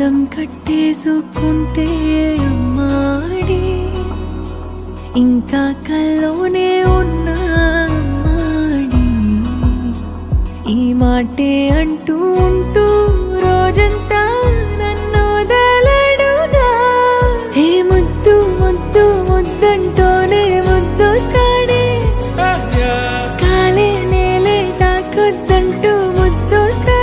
కాలం కట్టేసుకుంటే అమ్మాడి ఇంకా కల్లోనే ఉన్నా అమ్మాడి ఈ మాటే అంటూ ఉంటూ రోజంతా నన్ను వదలడుగా హే ముద్దు ముద్దు ముద్దంటూనే ముద్దొస్తాడే కాలే నేలే తాకొద్దంటూ ముద్దొస్తా